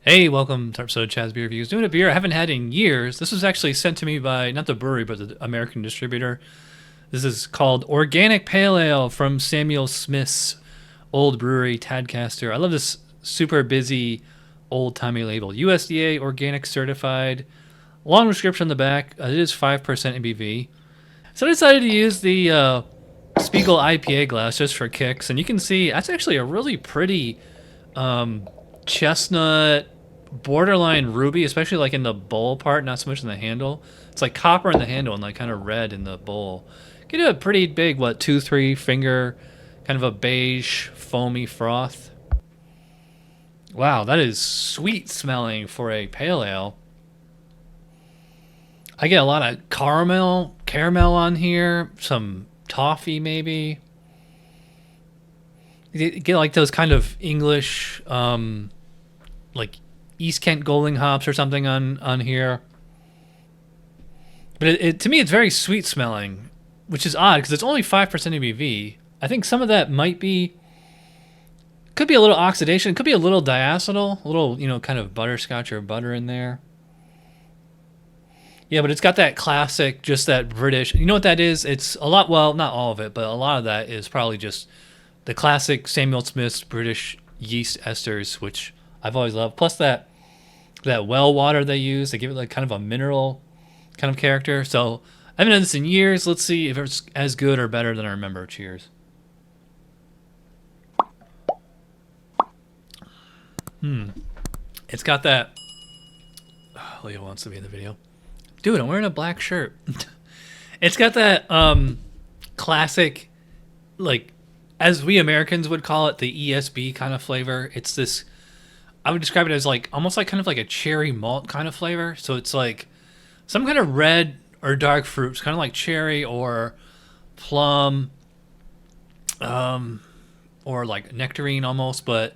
Hey, welcome to episode of Chaz Beer Reviews. Doing a beer I haven't had in years. This was actually sent to me by, not the brewery, but the American distributor. This is called Organic Pale Ale from Samuel Smith's old brewery, Tadcaster. I love this super busy, old-timey label. USDA Organic Certified. Long description on the back. It is 5% ABV. So I decided to use the Spiegel IPA glass just for kicks. And you can see that's actually a really pretty chestnut, borderline ruby, especially like in the bowl part, not so much in the handle. It's like copper in the handle and like kind of red in the bowl. Get a pretty big, 2-3 finger, kind of a beige, foamy froth. Wow, that is sweet smelling for a pale ale. I get a lot of caramel on here, some toffee maybe. You get like those kind of English, like 𝓕𝓗𝓮𝓻𝓲 hops or something on here. But to me, it's very sweet smelling, which is odd because it's only 5% ABV. I think some of that could be a little oxidation. It could be a little diacetyl, a little, kind of butterscotch or butter in there. Yeah, but it's got that classic, just that British. You know what that is? It's a lot, well, not all of it, but a lot of that is probably just the classic Samuel Smith's British yeast esters, which I've always loved. Plus that well water they use, they give it like kind of a mineral kind of character. So I haven't done this in years. Let's see if it's as good or better than I remember. Cheers. It's got that. Oh, Leo wants to be in the video. Dude, I'm wearing a black shirt. It's got that classic, like, as we Americans would call it, the ESB kind of flavor. It's this, I would describe it as like almost like kind of like a cherry malt kind of flavor. So it's like some kind of red or dark fruits, kind of like cherry or plum, or like nectarine almost, but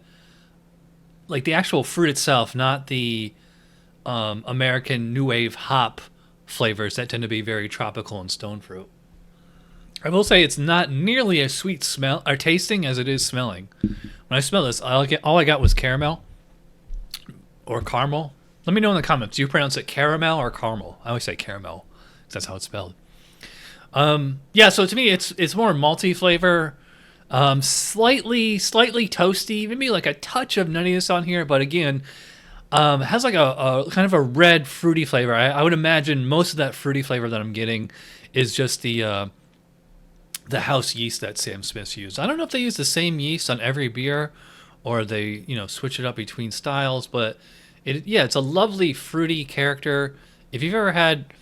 like the actual fruit itself, not the American new wave hop flavors that tend to be very tropical and stone fruit. I will say it's not nearly as sweet smell or tasting as it is smelling. When I smell this, all I got was caramel or caramel. Let me know in the comments. Do you pronounce it caramel or caramel? I always say caramel because that's how it's spelled. Yeah, so to me, it's more malty flavor, slightly toasty, maybe like a touch of nuttiness on here, but again, it has like a kind of a red fruity flavor. I would imagine most of that fruity flavor that I'm getting is just the house yeast that Sam Smith used. I don't know if they use the same yeast on every beer or they, switch it up between styles, but it's a lovely fruity character. If you've ever had,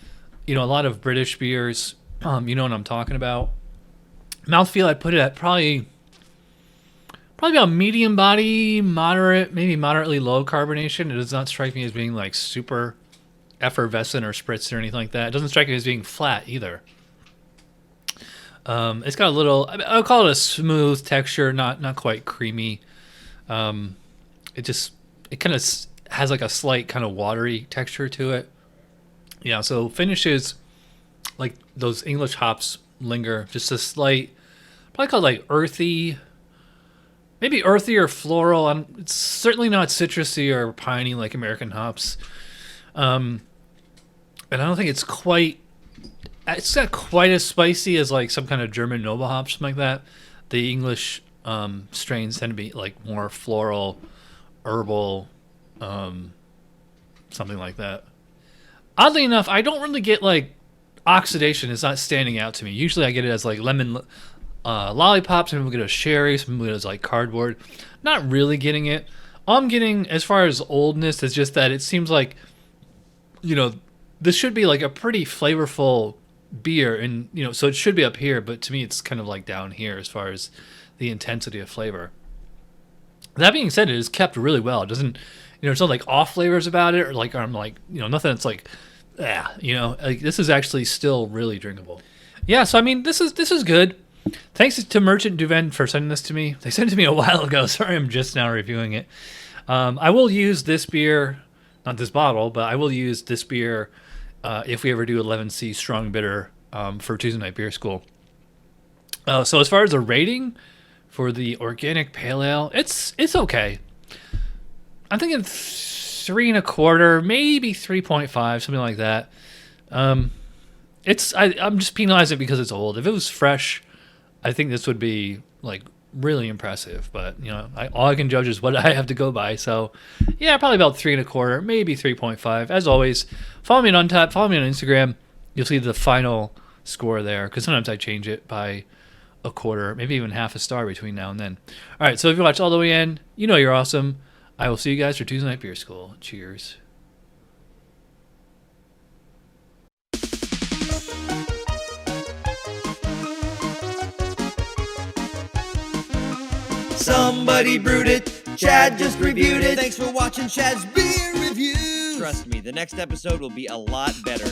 a lot of British beers, you know what I'm talking about. Mouthfeel, I'd put it at probably about medium body, moderate, maybe moderately low carbonation. It does not strike me as being like super effervescent or spritzed or anything like that. It doesn't strike me as being flat either. It's got a little, I would call it a smooth texture, not quite creamy. It kind of has like a slight kind of watery texture to it. Yeah, so finishes like those English hops linger, just a slight, probably called like earthy, maybe earthy or floral. It's certainly not citrusy or piney like American hops. And I don't think it's not quite as spicy as like some kind of German noble hops, something like that. The English strains tend to be like more floral, herbal, something like that. Oddly enough, I don't really get like oxidation. It's not standing out to me. Usually I get it as like lemon lollipops. Some people get it as sherry. Some people get it as like cardboard. Not really getting it. All I'm getting as far as oldness is just that it seems like, this should be like a pretty flavorful beer, and so it should be up here, but to me it's kind of like down here as far as the intensity of flavor. That being said, it is kept really well. It doesn't, there's no like off flavors about it, or like I'm like, nothing that's like, like this is actually still really drinkable. Yeah, so I mean, this is good. Thanks to Merchant Duven for sending this to me. They sent it to me a while ago. Sorry, I'm just now reviewing it. I will use this beer, not this bottle, but I will use this beer if we ever do 11C strong bitter for Tuesday Night Beer School. So as far as a rating for the organic pale ale, it's okay. I'm thinking 3.25, maybe 3.5, something like that. I'm just penalizing it because it's old. If it was fresh, I think this would be like really impressive. But all I can judge is what I have to go by. So yeah, probably about 3.25, maybe 3.5. As always, follow me on Untappd, follow me on Instagram. You'll see the final score there, because sometimes I change it by a quarter, maybe even half a star between now and then. All right, so if you watch all the way in, you're awesome. I will see you guys for Tuesday Night Beer School. Cheers. Somebody brewed it, Chad just reviewed it. Thanks for watching Chad's Beer Review. Trust me, the next episode will be a lot better.